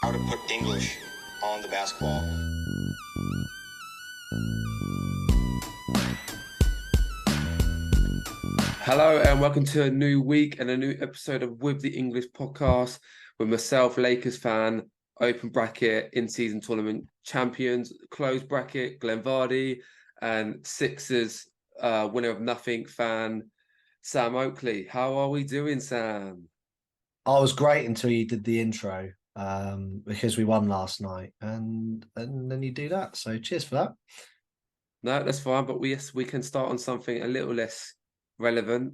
how to put English on the basketball. Hello and welcome to a new week and a new episode of With the English podcast with myself, Lakers fan, open bracket, in-season tournament champions, closed bracket, Glen, and Sixers winner of nothing fan, Sam Oakley. How are we doing, Sam? I was great until you did the intro, because we won last night, and then you do that. So cheers for that. No, that's fine, but we can start on something a little less relevant.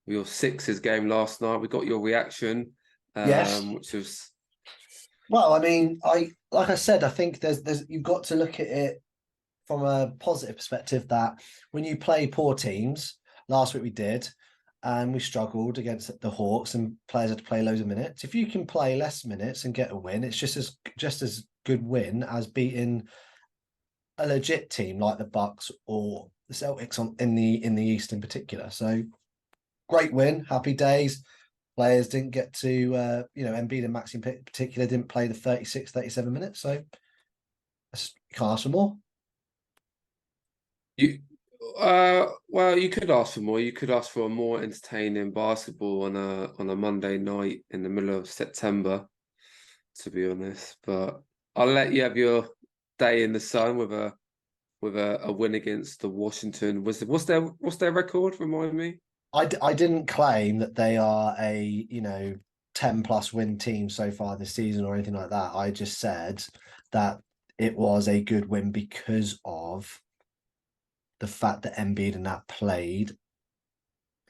Your Sixers game last night, we got your reaction, Yes. which was Well, I mean, like I said, I think there's you've got to look at it from a positive perspective that when you play poor teams, last week we did, and we struggled against the Hawks, and players had to play loads of minutes. If you can play less minutes and get a win, it's just as good win as beating a legit team like the Bucks or the Celtics in the East in particular. So great win, happy days. Players didn't get to, Embiid and Max in particular didn't play the 36, 37 minutes. So you can't ask for more. you. Well, you could ask for more. You could ask for a more entertaining basketball on a Monday night in the middle of September, to be honest. But I'll let you have your day in the sun with a win against the Washington. What's their record? Remind me. I didn't claim that they are a 10 plus win team so far this season or anything like that. I just said that it was a good win because of the fact that Embiid and that played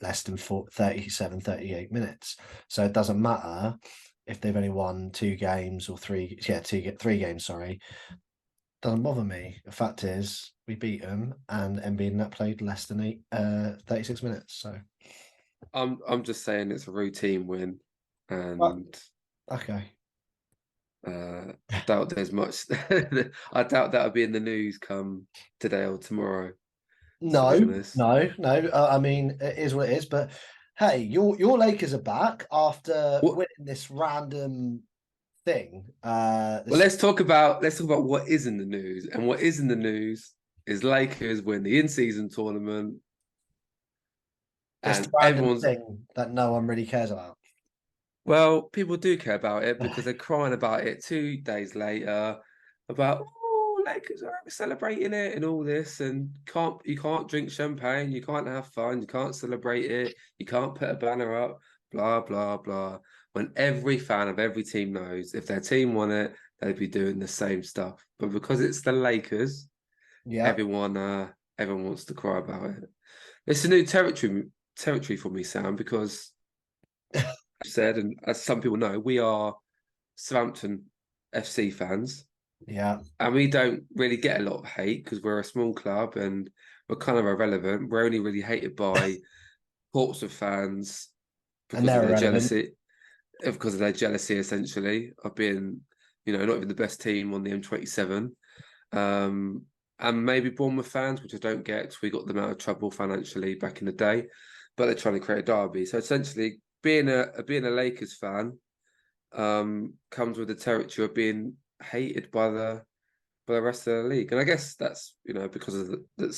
less than 37, 38 minutes. So it doesn't matter if they've only won two games or three games, sorry. Doesn't bother me. The fact is, we beat them, and Embiid and that played less than 36 minutes. So, I'm just saying it's a routine win, well, and okay. I doubt there's much. I doubt that'll be in the news come today or tomorrow. To be No, honest. no, no. I mean, it is what it is. But hey, your Lakers are back after What? winning this random thing. Well, let's talk about what is in the news, and what is in the news is Lakers win the in-season tournament, This and random everyone's thing that no one really cares about. well, people do care about it because they're crying about it 2 days later about Lakers are celebrating it and all this, and you can't drink champagne, you can't have fun, you can't celebrate it, you can't put a banner up, blah blah blah. When every fan of every team knows if their team won it, they'd be doing the same stuff. But because it's the Lakers, Yeah. everyone wants to cry about it. It's a new territory for me, Sam, because said, and as some people know, we are Southampton FC fans, Yeah. and we don't really get a lot of hate because we're a small club and we're kind of irrelevant. We're only really hated by Portsmouth fans And because of they're their irrelevant. jealousy, essentially, of being, not even the best team on the M27. And maybe Bournemouth fans, which I don't get because we got them out of trouble financially back in the day, but they're trying to create a derby. So essentially, being a Lakers fan comes with the territory of being hated by the rest of the league, and I guess that's because of the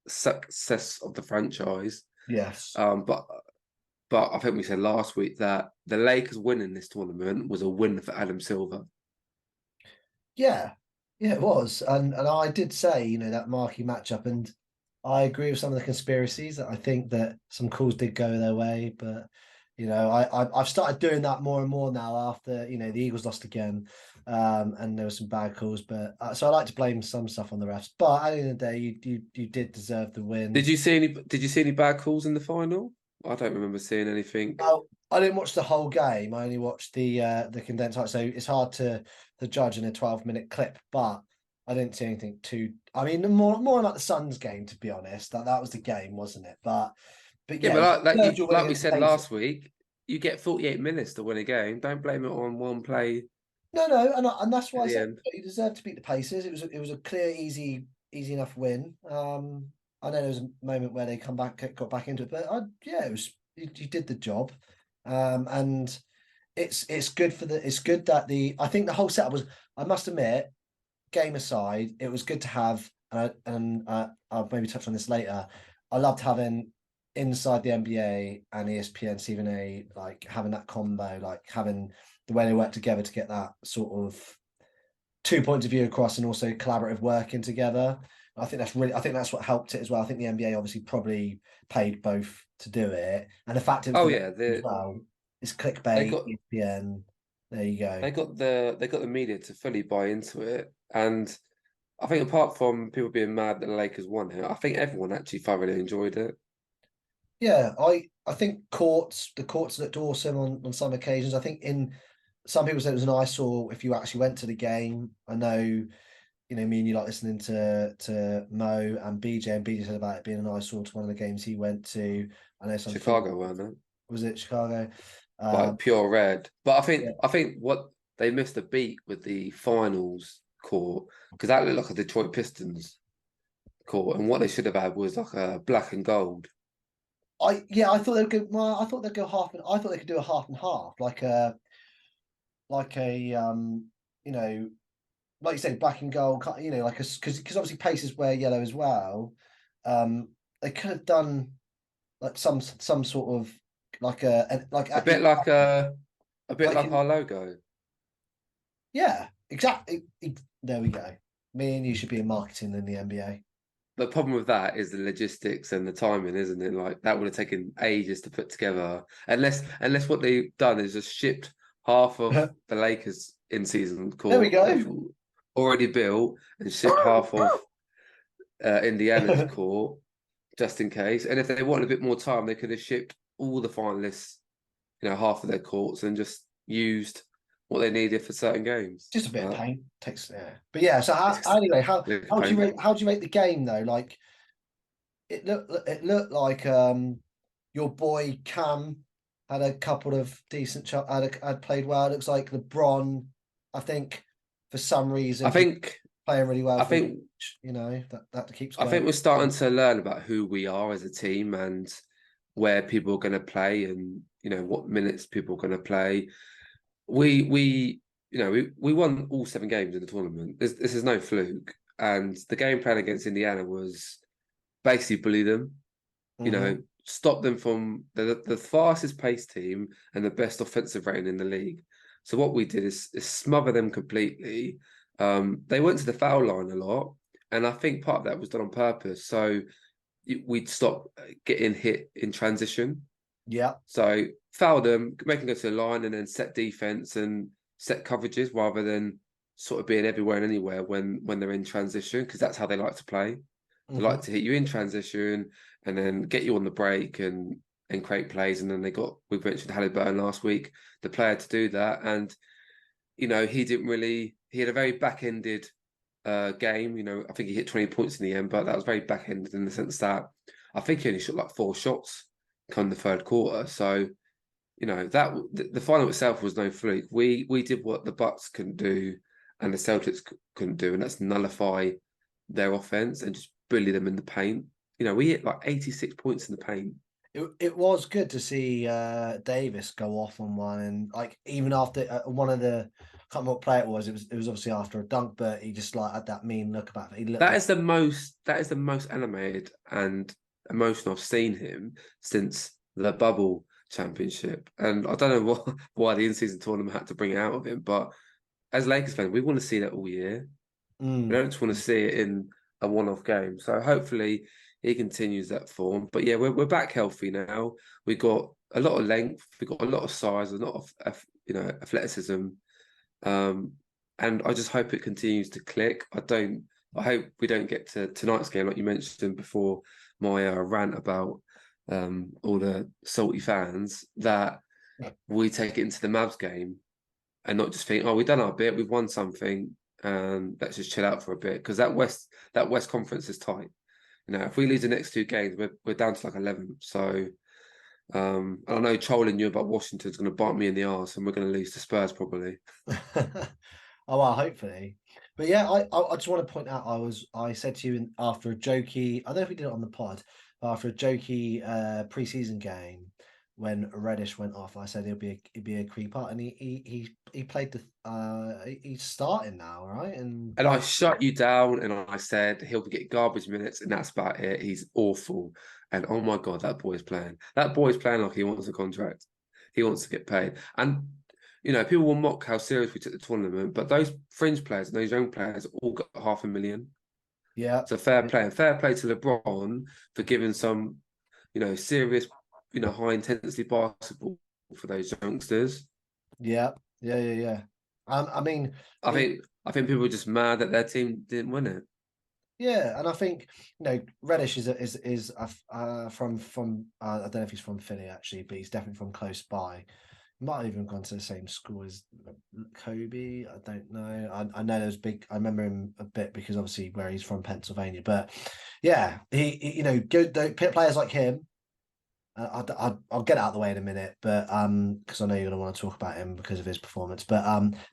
success of the franchise. Yes. But I think we said last week that the Lakers winning this tournament was a win for Adam Silver. Yeah. Yeah, it was. And I did say, that marquee matchup, and I agree with some of the conspiracies. I think that some calls did go their way, but I've started doing that more and more now after the Eagles lost again, and there were some bad calls. But so I like to blame some stuff on the refs. But at the end of the day, you did deserve the win. Did you see any bad calls in the final? I don't remember seeing anything. Well, I didn't watch the whole game. I only watched the condensed highlights, so it's hard to judge in a 12-minute clip. But I didn't see anything too. I mean, more like the Suns game, to be honest. That was the game, wasn't it? But Yeah, yeah, but it deserved your win like we against the said Pacers. last week, you get 48 minutes to win a game. Don't blame it on one play No, and that's at why I the said end. you deserved to beat the Pacers. It was a clear, easy enough win. I know there was a moment where they got back into it, but yeah, it was you did the job, and it's good it's good that I think the whole setup was, I must admit, game aside, it was good to have, and I'll maybe touch on this later. I loved having inside the NBA and ESPN, Stephen A, like having that combo, like having the way they work together to get that sort of 2 points of view across and also collaborative working together. I think that's what helped it as well. I think the NBA obviously probably paid both to do it, and the fact it was Oh the yeah, as well. It's they clickbait, got ESPN. There you go. they got the media to fully buy into it, and I think apart from people being mad that the Lakers won it, I think everyone actually thoroughly enjoyed it. Yeah, I think the courts looked awesome on some occasions. I think in some people said it was an eyesore if you actually went to the game. I know, me and you like listening to Mo and BJ said about it being an eyesore to one of the games he went to. I know some Chicago, weren't it? was it Chicago? Like pure red. But Yeah. I think what they missed a beat with the finals court because that looked like a Detroit Pistons court, and what they should have had was like a black and gold. I thought they would go. Well, I thought they'd go half, and I thought they could do a half and half, like a you know, like you said, black and gold. Like because obviously Pacers wear yellow as well. They could have done like some sort of like A bit like a bit like our logo. yeah, exactly. There we go. Me and you should be in marketing in the NBA. The problem with that is the logistics and the timing, isn't it? Like that would have taken ages to put together, unless what they've done is just shipped half of the Lakers in season There we court go. that's already built and shipped half of Indiana's court just in case. And if they wanted a bit more time, they could have shipped all the finalists, half of their courts and just used what they needed for certain games. Just a bit of But paint takes, yeah. But yeah, so it's anyway, it's how do you painful. rate the game though? Like it looked like your boy Cam had a couple of decent had played well. It looks like LeBron, I think for some I reason he's think playing really well I for think that keeps I think going. we're starting to learn about who we are as a team and where people are going to play and what minutes people are going to play. We we won all 7 games in the tournament. This is no fluke. And the game plan against Indiana was basically bully them. Mm-hmm. Stop them from the fastest paced team and the best offensive rating in the league. So what we did is smother them completely. They went to the foul line a lot, and I think part of that was done on purpose. So we'd stop getting hit in transition. Yeah. So foul them, make them go to the line, and then set defense and set coverages rather than sort of being everywhere and anywhere when they're in transition because that's how they like to play. They Mm-hmm. like to hit you in transition and then get you on the break and create plays. And then we mentioned Halliburton last week, the player to do that. And he had a very back-ended game. I think he hit 20 points in the end, but that was very back-ended in the sense that I think he only shot like 4 shots come the third quarter. So that the final itself was no fluke. We did what the Bucks couldn't do and the Celtics couldn't do, and that's nullify their offense and just bully them in the paint. We hit like 86 points in the paint. It was good to see Davis go off on one, and like even after one of the, I can't remember what play it was. It was obviously after a dunk, but he just like had that mean look about it. He looked That like, is the most animated and emotional I've seen him since the bubble championship. And I don't know why the in-season tournament had to bring it out of him, but as Lakers fans, we want to see that all year. We don't just want to see it in a one-off game. So hopefully he continues that form. But yeah, we're back healthy now. We got a lot of length. We got a lot of size, a lot of athleticism. And I just hope it continues to click. I hope we don't get to tonight's game like you mentioned before my rant about all the salty fans that we take it into the Mavs game and not just think, oh, we've done our bit, we've won something, and let's just chill out for a bit because that West Conference is tight. If we lose the next 2 games, we're down to like 11. So I know trolling you about Washington's going to bite me in the arse, and we're going to lose to Spurs probably. oh well, hopefully. But yeah, I just want to point out I said to you after a jokey, I don't know if we did it on the pod, but after a jokey preseason game when Reddish went off, I said he'd be a creeper, and he played he's starting now, right? And I shut you down and I said he'll get garbage minutes and that's about it. He's awful. And oh my God, that boy's playing. That boy's playing like he wants a contract. He wants to get paid. And, people will mock how serious we took the tournament, but those fringe players and those young players all got 500,000. yeah, So fair play. And fair play to LeBron for giving some, serious, high intensity basketball for those youngsters. yeah. I mean, I think people were just mad that their team didn't win it. yeah, and I think Reddish is from I don't know if he's from Philly actually, but he's definitely from close by. He might have even gone to the same school as Kobe. I don't know. I know there's big. I remember him a bit because obviously where he's from, Pennsylvania. But yeah, he good players like him. I'll get out of the way in a minute, but because I know you're going to want to talk about him because of his performance. But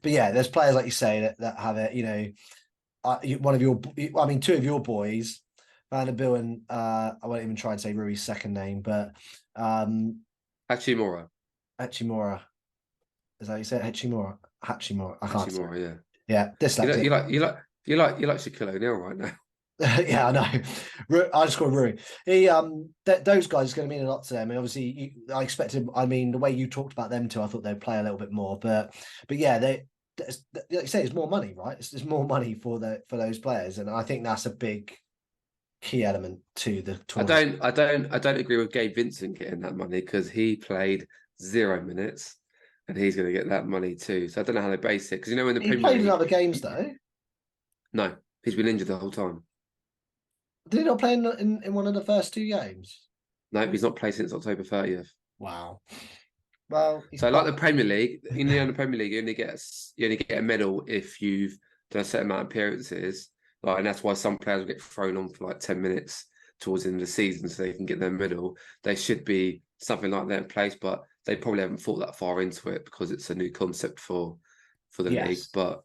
yeah, there's players like you say that have it. One of your, I mean, two of your boys, Vanderbilt and I won't even try and say Rui's second name, but Hachimura. Hachimura. Is that how you say it? Hachimura. Hachimura. I can't say. Hachimura, yeah. Yeah, dyslexic. You like Shaquille O'Neal right now. Yeah, I know. I just call him Rui. He those guys are going to mean a lot to them. And obviously, I expected. I mean, the way you talked about them too, I thought they'd play a little bit more. But yeah, like you say, it's more money, right? It's more money for those players, and I think that's a big key element to the tournament. I don't agree with Gabe Vincent getting that money because he played 0 minutes, and he's going to get that money too. So I don't know how they base it because in the He Premier played League, in other games though. no, he's been injured the whole time. Did he not play in one of the first two games? No, he's not played since October 30th. Wow. Well, So like the Premier League, in the Premier League, you only get a medal if you've done a certain amount of appearances. Like, and that's why some players will get thrown on for like 10 minutes towards the end of the season so they can get their medal. They should be something like that in place, but they probably haven't thought that far into it because it's a new concept for the league. yes. But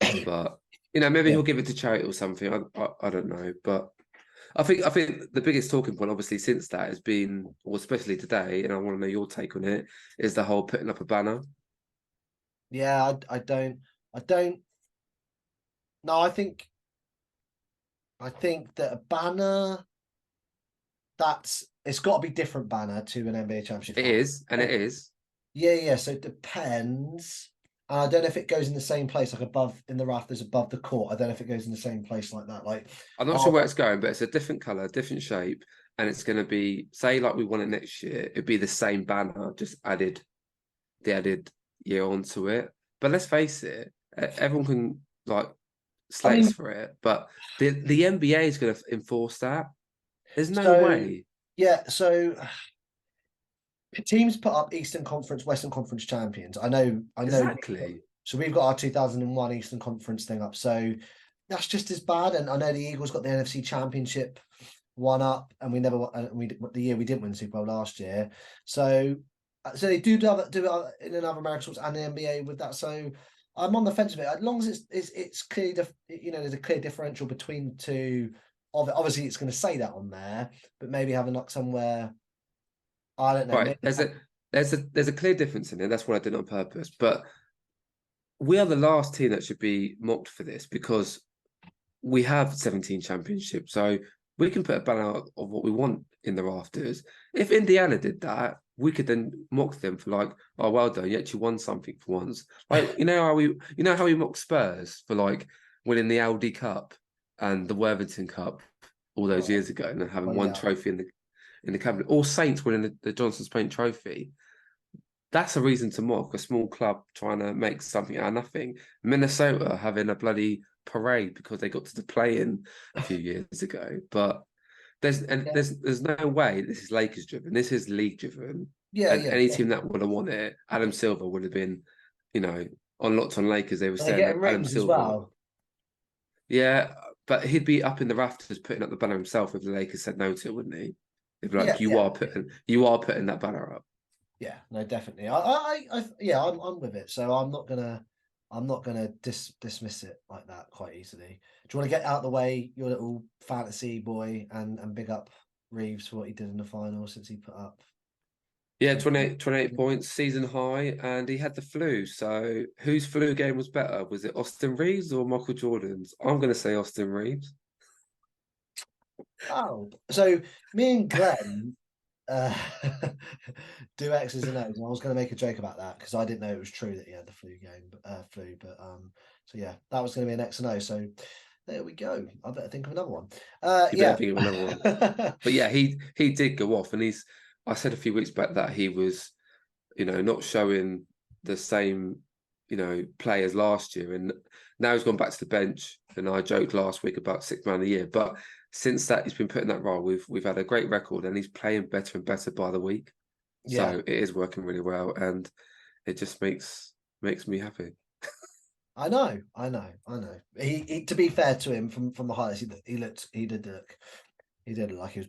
maybe Yeah. he'll give it to charity or something. I don't know, but I think the biggest talking point, obviously, since that has been, or especially today, and I want to know your take on it, is the whole putting up a banner. Yeah, I don't. No, I think that a banner it's got to be different banner to an NBA championship. It is, and it is. Yeah. So it depends. I don't know if it goes in the same place, like above in the rafters above the court. I don't know if it goes in the same place like that. Like I'm not sure where it's going, but it's a different color, different shape, and it's going to be, say, like we want it next year. It'd be the same banner, just added year onto it. But let's face it, everyone can like slate us for it, but the NBA is going to enforce that. There's no way. Yeah, so teams put up Eastern Conference, Western Conference champions. I know. Exactly. So we've got our 2001 Eastern Conference thing up. So that's just as bad. And I know the Eagles got the NFC Championship one up, and we never the year we didn't win the Super Bowl last year. So they do it in another American sports and the NBA with that. So I'm on the fence of it. As long as it's clear, there's a clear differential between the two. Obviously, it's going to say that on there, but maybe having like somewhere. I don't know. Right. There's a clear difference in it. That's what I did on purpose. But we are the last team that should be mocked for this because we have 17 championships. So we can put a banner of what we want in the rafters. If Indiana did that, we could then mock them for like, oh, well done, you actually won something for once. Like, how we mock Spurs for like winning the Aldi Cup and the Worthington Cup all those years ago and then having one trophy in the cabinet, or Saints winning the Johnson's Paint Trophy. That's a reason to mock a small club trying to make something out of nothing. Minnesota having a bloody parade because they got to the play-in a few years ago. But there's no way this is Lakers driven. This is league driven. Yeah, and any team that would have won it, Adam Silver would have been, on Locked On Lakers. They were saying that Adam Silver. As well. Yeah, but he'd be up in the rafters putting up the banner himself if the Lakers said no to it, wouldn't he? He'd be like, you are putting that banner up. Yeah, no, definitely. I'm with it. So I'm not gonna dismiss it like that quite easily. Do you want to get out of the way, your little fantasy boy, and big up Reeves for what he did in the final since he put up Yeah, 28 points, season high, and he had the flu. So whose flu game was better? Was it Austin Reeves or Michael Jordan's? I'm going to say Austin Reeves. Oh, so me and Glenn uh, do X's and O's. And I was going to make a joke about that because I didn't know it was true that he had the flu. But so yeah, that was going to be an X and O. So there we go. I better think of another one. You better Yeah. think of another one. But yeah, he did go off, and I said a few weeks back that he was, not showing the same, play as last year, and now he's gone back to the bench. And I joked last week about sixth man of the year, but since that he's been put in that role, we've had a great record, and he's playing better and better by the week. Yeah. So it is working really well, and it just makes me happy. I know. He to be fair to him, from the highlights, he did look like he was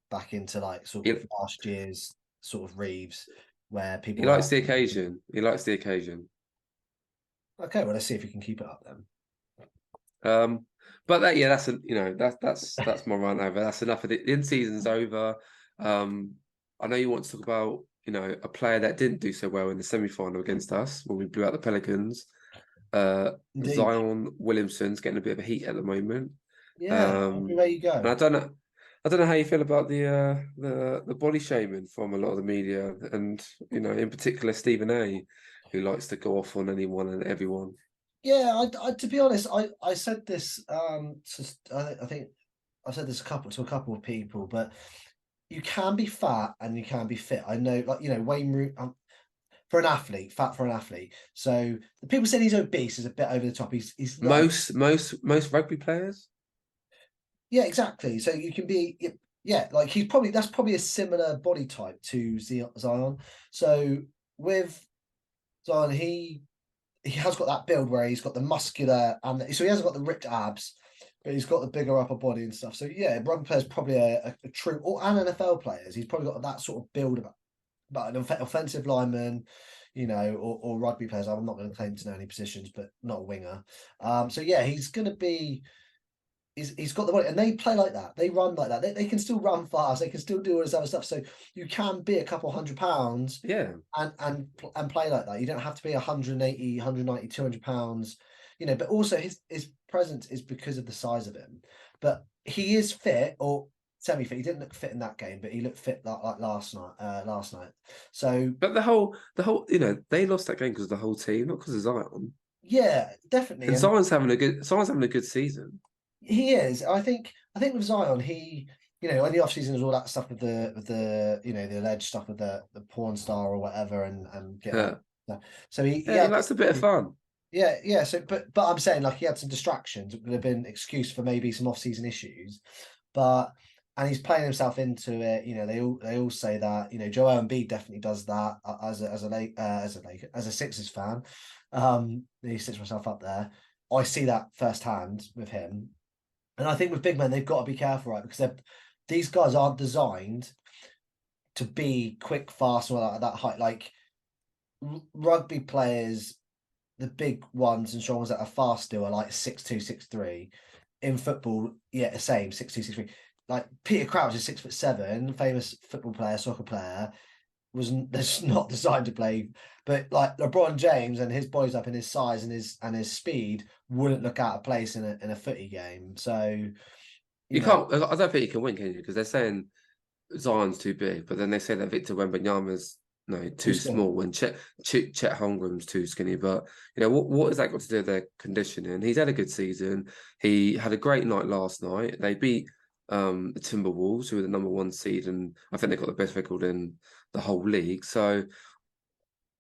back into like sort He, of last year's sort of Reeves, where people he were likes the occasion. He likes the occasion. okay. Well, let's see if he can keep it up then. But that's my rant over. That's enough of it. The in season's over. I know you want to talk about a player that didn't do so well in the semi-final against us when we blew out the Pelicans. Indeed. Zion Williamson's getting a bit of a heat at the moment. Yeah. Everywhere you And go. I don't know how you feel about the body shaming from a lot of the media, and in particular Stephen A, who likes to go off on anyone and everyone. Yeah. To be honest, I said this. I think I've said this to a couple of people, but you can be fat and you can be fit. I know, like Wayne Root. For an athlete, fat for an athlete. So the people saying he's obese is a bit over the top. He's not. Most rugby players. Yeah, exactly. So you can be, yeah, like that's probably a similar body type to Zion. So with Zion, he has got that build where he's got the muscular and so he hasn't got the ripped abs, but he's got the bigger upper body and stuff. So yeah, rugby player's probably a true, and NFL players. He's probably got that sort of build about an offensive lineman, or rugby players. I'm not going to claim to know any positions, but not a winger. So yeah, he's going to be. He's got the body, and they play like that. They run like that. They can still run fast. They can still do all this other stuff. So you can be a couple £100, Yeah, and play like that. You don't have to be 180, 190, £200. But also his presence is because of the size of him. But he is fit or semi-fit. He didn't look fit in that game, but he looked fit like last night. So but the whole they lost that game because of the whole team, not because of Zion. yeah, definitely. And And Zion's having a good season. he is. I think with Zion, he in the off season is all that stuff with the the alleged stuff with the porn star or whatever, and getting Yeah, that. So he yeah, he had likes a bit of fun. yeah. So but I'm saying like he had some distractions. It would have been excuse for maybe some off season issues, but and he's playing himself into it. They all say that. Joel Embiid definitely does that as a Sixers fan. He sits myself up there. I see that firsthand with him. And I think with big men, they've got to be careful, right? Because these guys aren't designed to be quick, fast, or that height. Like rugby players, the big ones and strong ones that are fast still are like 6'2", 6'3". In football, yeah, the same 6'2", 6'3". Like Peter Crouch is 6'7", famous football player, soccer player, was that's not designed to play. But like LeBron James and his boys up in his size and his speed wouldn't look out of place in a footy game. So You can't. I don't think you can win, can you? Because they're saying Zion's too big, but then they say that Victor Wembanyama's too too skinny. small, and Chet Holmgren's too skinny. But what has that got to do with their conditioning? He's had a good season. He had a great night last night. They beat the Timberwolves, who were the number one seed, and I think they got the best record in the whole league. So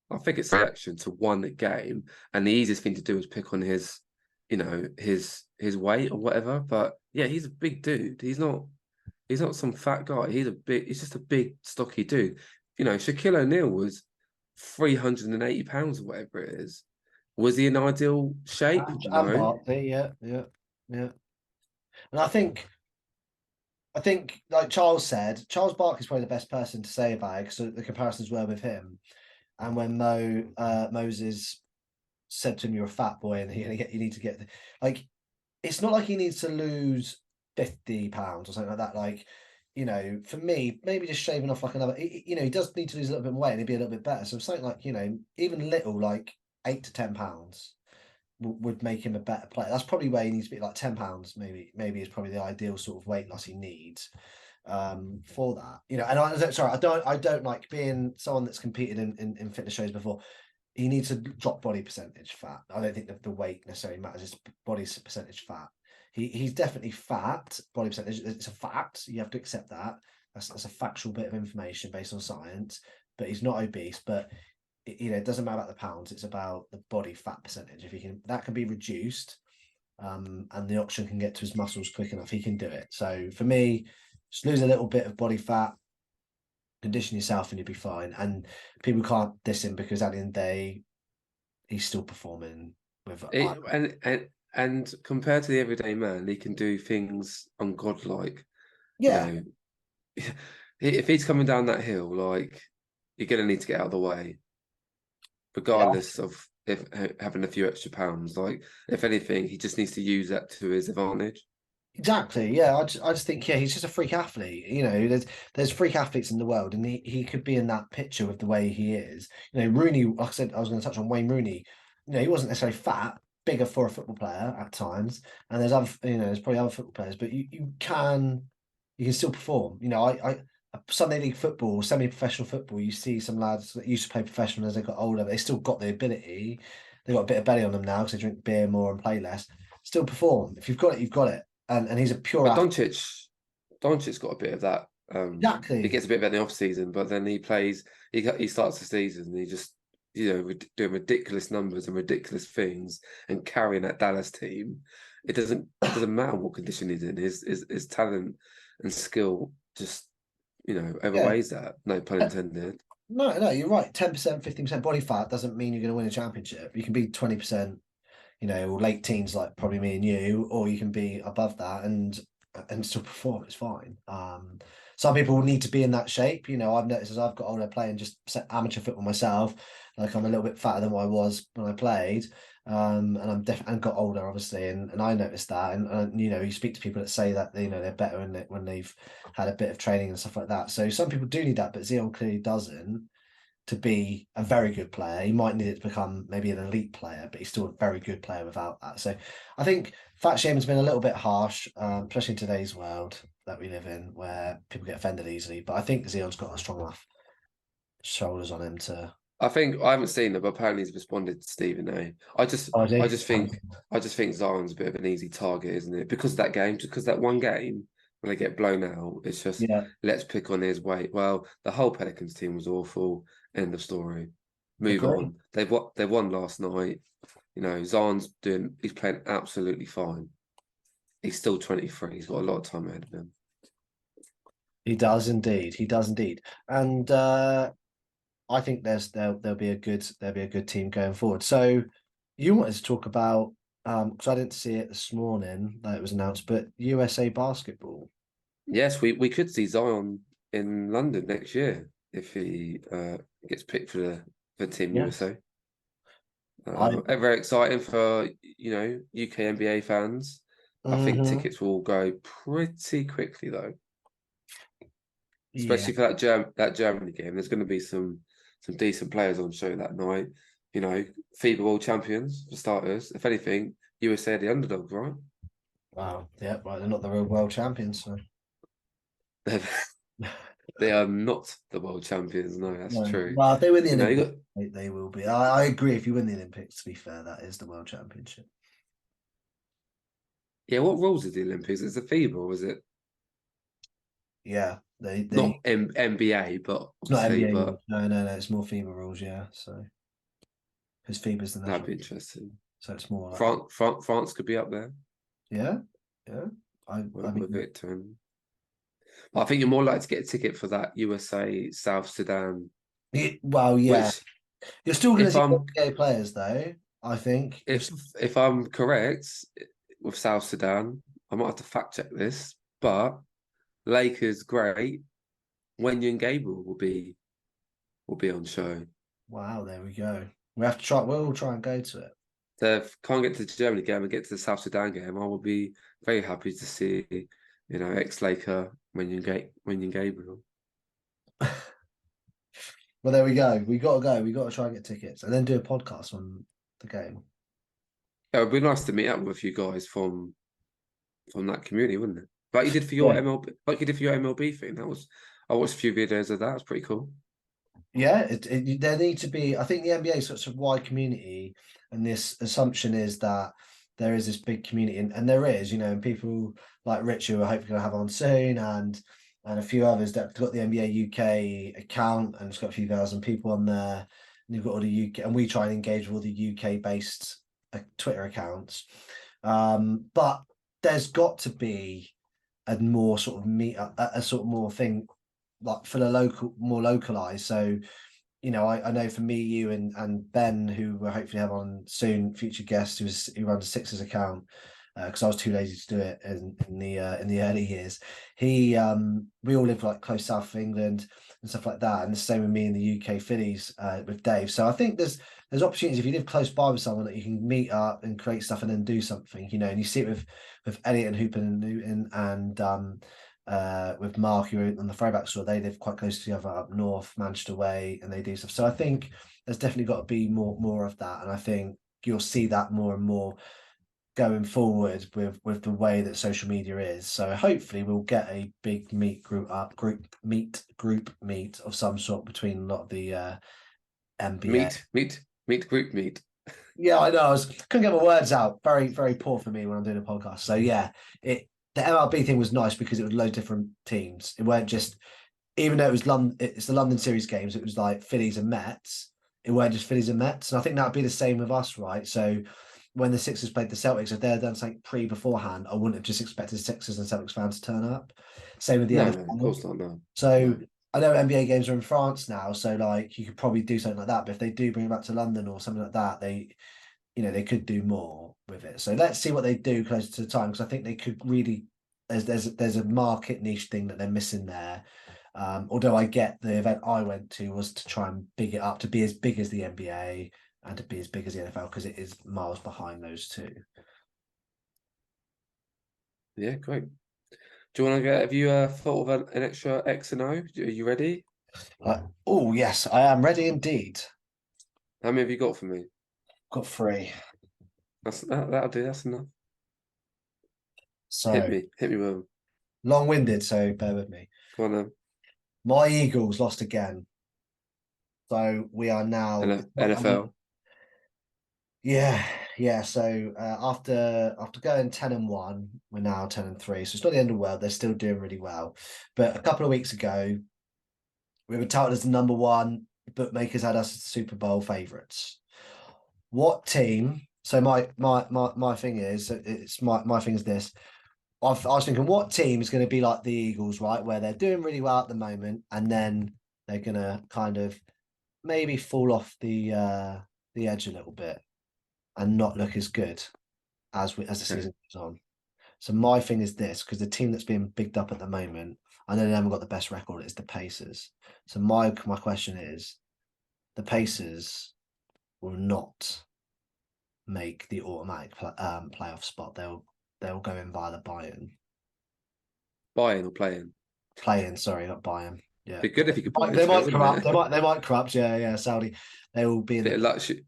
I think it's selection to one game, and the easiest thing to do is pick on his, his weight or whatever. But yeah, he's a big dude. He's not some fat guy. He's just a big, stocky dude. Shaquille O'Neal was 380 pounds or whatever it is. Was he in ideal shape? And No. Barkley, yeah. And I think, like Charles said, Charles Barkley's probably the best person to say about it because the comparisons were with him. And when Moses said to him, "You're a fat boy," and you need to get like, it's not like he needs to lose 50 pounds or something like that. Like, you know, for me, maybe just shaving off like another, you know, he does need to lose a little bit more weight and he'd be a little bit better. So something like, you know, even little, like £8 to £10 would make him a better player. That's probably where he needs to be, like £10, maybe is probably the ideal sort of weight loss he needs for that. You know, and I don't like being someone that's competed in fitness shows before. He needs to drop body percentage fat. I don't think that the weight necessarily matters, it's body percentage fat. He's definitely fat, body percentage. It's a fact. You have to accept that. That's a factual bit of information based on science. But he's not obese. But you know, it doesn't matter about the pounds. It's about the body fat percentage. If he can, that can be reduced, and the oxygen can get to his muscles quick enough, he can do it. So for me, just lose a little bit of body fat, condition yourself, and you'll be fine. And people can't diss him because at the end of the day, he's still performing with. And compared to the everyday man, he can do things ungodlike. Yeah, You know, if he's coming down that hill, like you're gonna need to get out of the way, yeah, regardless of if having a few extra pounds. Like if anything, he just needs to use that to his advantage. exactly. Yeah, I just think he's just a freak athlete. You know, there's freak athletes in the world, and he could be in that picture with the way he is. You know, Rooney. Like I said, I was going to touch on Wayne Rooney. You know, he wasn't necessarily fat, bigger for a football player at times, and there's other, you know, there's probably other football players, but you can still perform. You know, I Sunday league football, semi-professional football, you see some lads that used to play professional as they got older, but they still got the ability. They got a bit of belly on them now because they drink beer more and play less. Still perform. If you've got it, you've got it. And he's a pure But athlete. Doncic's got a bit of that. He Exactly. gets a bit of it in the off season, but then he plays. He starts the season and he just doing ridiculous numbers and ridiculous things and carrying that Dallas team. It doesn't matter what condition he's in. His talent and skill just Yeah. overweighs that. No pun intended. No, you're right. 10%, 15% body fat doesn't mean you're going to win a championship. You can be 20%, you know, or late teens like probably me and you, or you can be above that and still perform. It's fine. Some people need to be in that shape. You know, I've noticed as I've got older playing just amateur football myself, like I'm a little bit fatter than what I was when I played. And I'm definitely got older, obviously, and I noticed that. And you know, you speak to people that say that you know they're better when they've had a bit of training and stuff like that. So some people do need that, but Zion clearly doesn't to be a very good player. He might need it to become maybe an elite player, but he's still a very good player without that. So I think fat shaming's been a little bit harsh, especially in today's world that we live in, where people get offended easily. But I think Zion's got a strong enough shoulders on him to. I think I haven't seen it, but apparently he's responded to Stephen A. I just Oh, is he? I just think I just think Zion's a bit of an easy target, isn't it? Because of that game, just because that one game when they get blown out, it's just Yeah, let's pick on his weight. Well, the whole Pelicans team was awful. End of story. Move agree. on. They won last night. You know, he's playing absolutely fine. He's still 23. He's got a lot of time ahead of him. He does indeed. He does indeed. And I think there'll be a good team going forward. So you wanted to talk about because I didn't see it this morning that it was announced, but USA basketball. Yes, we could see Zion in London next year if he gets picked for Team Yes. USA. I Very exciting for UK NBA fans. I think Mhm. tickets will go pretty quickly though, Yeah. especially for that Germany game. There's going to be some decent players on show that night. You know, FIBA World Champions for starters. If anything, USA are the underdogs, right? Wow. Yeah, right. They're not the real world champions, so They are not the world champions. No, that's no. true. Well, if they win the You know, you Olympics, got they will be. I agree. If you win the Olympics, to be fair, that is the world championship. yeah. What rules is the Olympics? Is it FIBA or is it Yeah, they not NBA? But it's not obviously, NBA but rules. No. It's more FIBA rules. Yeah, so because FIBA's the that'd national, be interesting. so it's more like France could be up there yeah, yeah. I with mean, it. I think you're more likely to get a ticket for that USA South Sudan. well, yeah. Which, You're still going to if see I'm NBA players, though. I think. if I'm correct with South Sudan, I might have to fact check this, but Lakers great. Wendy and Gabriel will be on show. Wow, there we go. We have to try. We'll try and go to it. So if I can't get to the Germany game and get to the South Sudan game, I will be very happy to see You know, ex-Laker Wenyan Gabriel. Well, there we go. We got to go. We got to try and get tickets and then do a podcast on the game. It would be nice to meet up with you guys from that community, wouldn't it? Like you did for your Yeah. MLB, like you did for your MLB thing. I watched a few videos of that. It was pretty cool. Yeah, there need to be. I think the NBA is such a wide community, and this assumption is that there is this big community, and there is, you know, and people like Rich who are hopefully going to have on soon, and a few others that have got the NBA UK account, and it's got a few thousand people on there. And you've got all the UK, and we try and engage with all the UK based Twitter accounts. But there's got to be a more sort of meet up, a sort of more thing like for the local, more localized. So, you know, I know for me, you and Ben, who we'll hopefully have on soon, future guest, who runs a Sixers account, because I was too lazy to do it in the early years. We all live like close south of England and stuff like that, and the same with me in the UK Phillies with Dave. So I think there's opportunities if you live close by with someone that you can meet up and create stuff and then do something, you know. And you see it with Elliot and Hooper and Newton and with Mark, who are on the throwback store. They live quite close to the other up north, Manchester way, and they do stuff. So I think there's definitely got to be more of that, and I think you'll see that more and more going forward with the way that social media is. So hopefully we'll get a big group meet of some sort between a lot of the NBA. Group meet. Yeah, I know. Couldn't get my words out. Very, very poor for me when I'm doing a podcast. So yeah, the MLB thing was nice because it was loads of different teams. It weren't just, even though it was London, it's the London series games. It was like Phillies and Mets. It weren't just Phillies and Mets, and I think that'd be the same with us, right? So when the Sixers played the Celtics, if they had done something beforehand, I wouldn't have just expected Sixers and Celtics fans to turn up. Same with the No, NFL. of course not. No. So No. I know NBA games are in France now, so like you could probably do something like that. But if they do bring it back to London or something like that, they could do more with it. So let's see what they do closer to the time, because I think they could really. There's a market niche thing that they're missing there. Although I get the event I went to was to try and big it up to be as big as the NBA and to be as big as the NFL, because it is miles behind those two. Yeah, great. Do you want to get? Have you thought of an extra X and O? Are you ready? Oh yes, I am ready indeed. How many have you got for me? Got 3. That'll do. That's enough. So Hit me with them. long-winded, so bear with me. Go on then. My Eagles lost again. So we are now NFL. Yeah. So after going 10-1, we're now 10-3. So it's not the end of the world. They're still doing really well. But a couple of weeks ago, we were touted as the number 1. Bookmakers had us as Super Bowl favourites. What team? So my thing is, my thing is this. I was thinking, what team is going to be like the Eagles, right? Where they're doing really well at the moment, and then they're going to kind of maybe fall off the edge a little bit and not look as good as the season goes on. So my thing is this, because the team that's being bigged up at the moment, I know they haven't got the best record, it's the Pacers. So my question is, the Pacers will not make the automatic playoff spot. They'll go in via the buy-in. Buying or playing? Playing, sorry, not buy-in. Yeah, Be good if you could buy. they might corrupt. They might corrupt. Yeah. Saudi. They will be in bit of luxury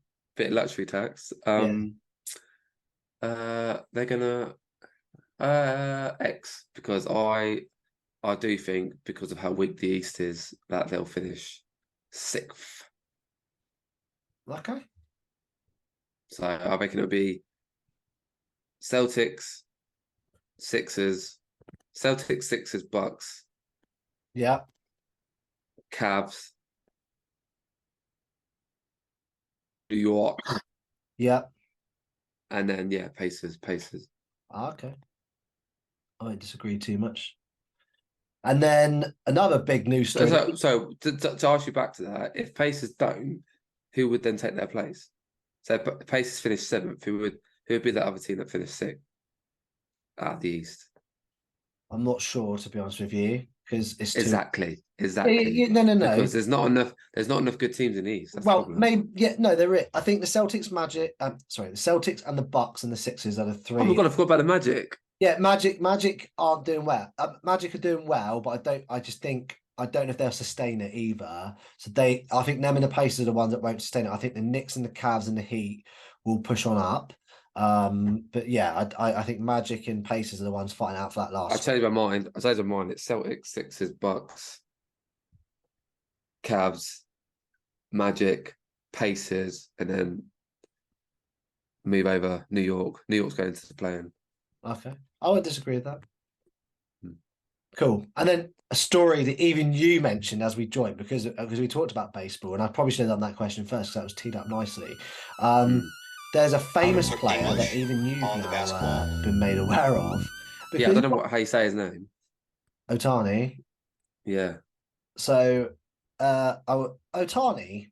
tax. They're gonna X, because I do think, because of how weak the East is, that they'll finish 6th. Okay. So I reckon it'll be Celtics, Sixers, Bucks, Yeah. Cavs, New York, Yeah. and then Pacers. Okay. I won't disagree too much. And then another big news story. So to ask you back to that, if Pacers don't, who would then take their place? So if Pacers finish 7th, who would be that other team that finished 6th out of the East? I'm not sure, to be honest with you, because it's exactly. No. Because there's not enough good teams in the East. That's well, maybe there is. I think the Celtics, the Celtics and the Bucks and the Sixers are the 3. Oh my god, I forgot about the Magic. Yeah, Magic aren't doing well. Magic are doing well, but I just think I don't know if they'll sustain it either. So I think them and the Pacers are the ones that won't sustain it. I think the Knicks and the Cavs and the Heat will push on up. But yeah, I think Magic and Pacers are the ones fighting out for that last I spot. changed my mind. I changed my mind. It's Celtics, Sixers, Bucks, Cavs, Magic, Pacers, and then move over New York. New York's going to the play-in. Okay, I would disagree with that. Hmm. Cool. And then a story that even you mentioned as we joined because we talked about baseball, and I probably should have done that question first because that was teed up nicely. Hmm. There's a famous Quick player that English even you've on the now basketball. been made aware of Yeah, I because don't know how you say his name. Otani. Yeah. So, Otani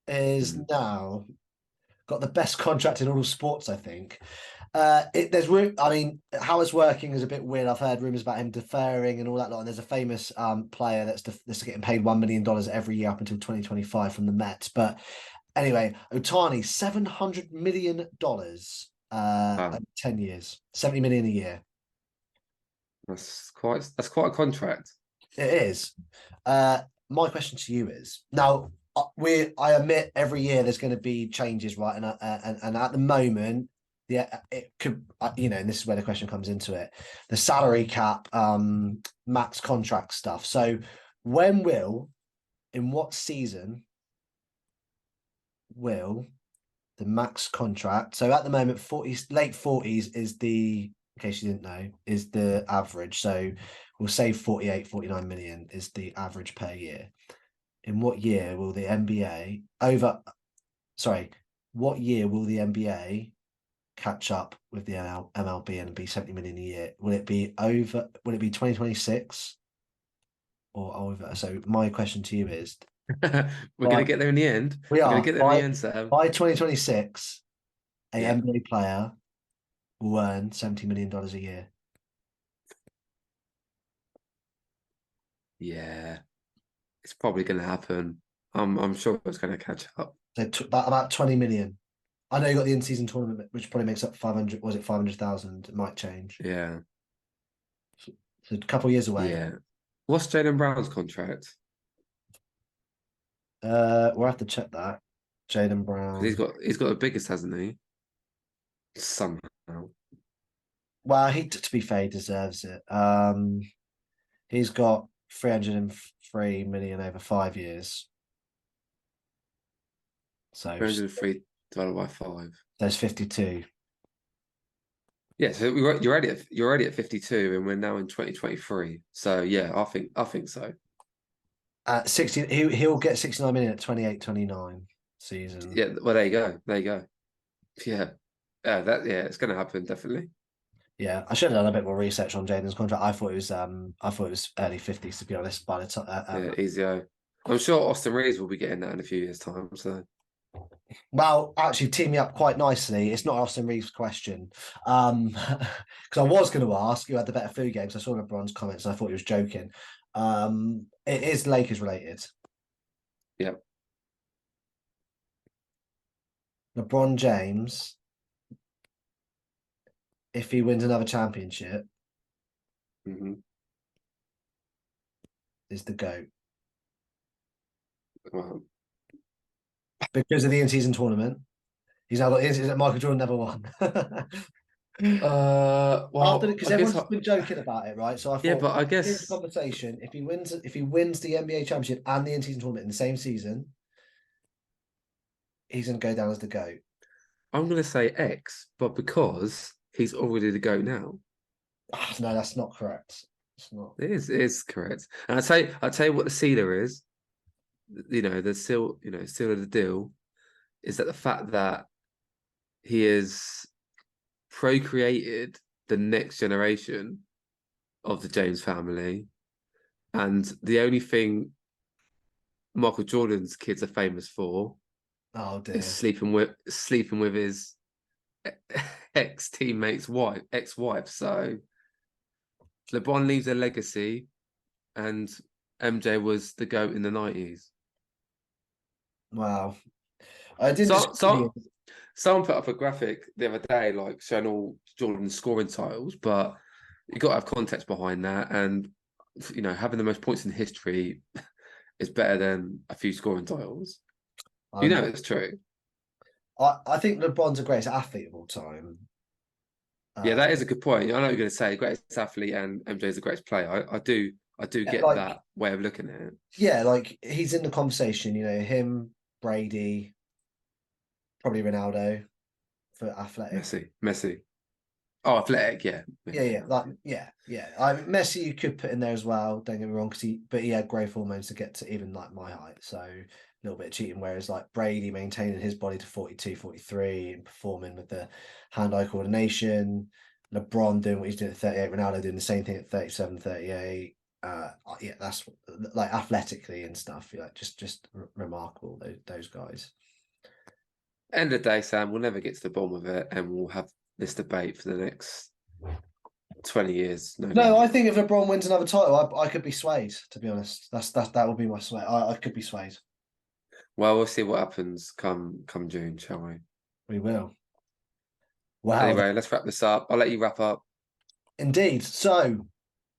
is Hmm. now got the best contract in all of sports, I think. There's I mean, how it's working is a bit weird. I've heard rumors about him deferring and all that lot. And there's a famous player that's getting paid $1 million every year up until 2025 from the Mets. But anyway, Otani, $700 million over Wow. 10 years, 70 million a year. That's quite a contract. It is. My question to you is now I admit every year there's going to be changes, right? And at the moment, yeah, it could and this is where the question comes into it: the salary cap, max contract stuff. So, when in what season will the max contract? So at the moment, 40s, late 40s is the, in case you didn't know, is the average. So we'll say 48, 49 million is the average per year. In what year will the NBA what year will the NBA catch up with the MLB and be 70 million a year? Will it be 2026 or over? So my question to you is We're going to get there in the end. we We're going to are get there in the end, Sam. by 2026, a Yeah. NBA player will earn $70 million a year. Yeah. It's probably going to happen. I'm sure it's going to catch up. So about 20 million. I know you got the in-season tournament, which probably makes up 500. Was it 500,000? It might change. Yeah. So a couple of years away. Yeah. What's Jaylen Brown's contract? We'll have to check that. Jaden Because Brown. he's got the biggest, hasn't he? Somehow. Well, to be fair, he deserves it. He's got 303 million over 5 years. So 303 divided by 5. there's 52. Yeah, so you're already at 52, and we're now in 2023. So yeah, I think so. At 60, he'll get 69 million at 28-29 season. Yeah, well there you go. There you go. Yeah. It's gonna happen, definitely. Yeah, I should have done a bit more research on Jaden's contract. I thought it was early 50s to be honest. By the time, Yeah, easy. I'm sure Austin Reeves will be getting that in a few years' time. So well, actually, team me up quite nicely. It's not Austin Reeves' question, because I was going to ask who had the better food games. I saw LeBron's comments and I thought he was joking. It is Lakers related. yeah. LeBron James, if he wins another championship, Mm-hmm. is the GOAT Well, because of the in-season tournament. He's now got is that Michael Jordan never won. well, Because I guess everyone's been joking about it, right? So I yeah, thought, but I here's the guess conversation. If he wins the NBA championship and the in-season tournament in the same season, he's going to go down as the GOAT. I'm gonna say X, but because he's already the GOAT now. No, that's not correct. It's not. It is correct. And I tell you what the sealer is. The seal of the deal is that the fact that he has procreated the next generation of the James family, and the only thing Michael Jordan's kids are famous for Oh is dear. sleeping with his ex teammate's ex-wife. So LeBron leaves a legacy, and MJ was the GOAT in the 90s. Wow. I didn't So disagree with so you. Someone put up a graphic the other day, like showing all Jordan's scoring titles, but you got to have context behind that. And having the most points in history is better than a few scoring titles. It's true. I think LeBron's the greatest athlete of all time. Yeah, that is a good point. I know what you're going to say, greatest athlete and MJ's the greatest player. I do get that way of looking at it. Yeah, like he's in the conversation. Him, Brady, probably Ronaldo for athletic. Messi. Oh, athletic, yeah. Messi you could put in there as well. Don't get me wrong, but he had growth hormones to get to even like my height, so a little bit of cheating. Whereas like Brady maintaining his body to 42, 43 and performing with the hand-eye coordination. LeBron doing what he's doing at 38. Ronaldo doing the same thing at 37, 38. That's like athletically and stuff. Just remarkable. Those guys. End of the day, Sam, we'll never get to the bottom of it, and we'll have this debate for the next 20 years. No, I think if LeBron wins another title, I could be swayed. To be honest, that would be my sway. I could be swayed. Well, we'll see what happens come June, shall we? We will. Wow. Anyway, let's wrap this up. I'll let you wrap up. Indeed. So,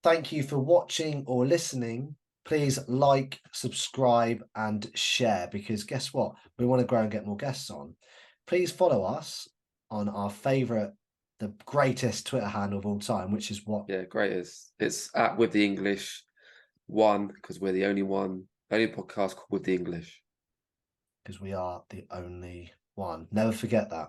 thank you for watching or listening. Please like, subscribe, and share, because guess what? We want to grow and get more guests on. Please follow us on our favourite, the greatest Twitter handle of all time, which is what? Yeah, greatest. It's at With the English one, because we're the only podcast called With the English. Because we are the only one. Never forget that.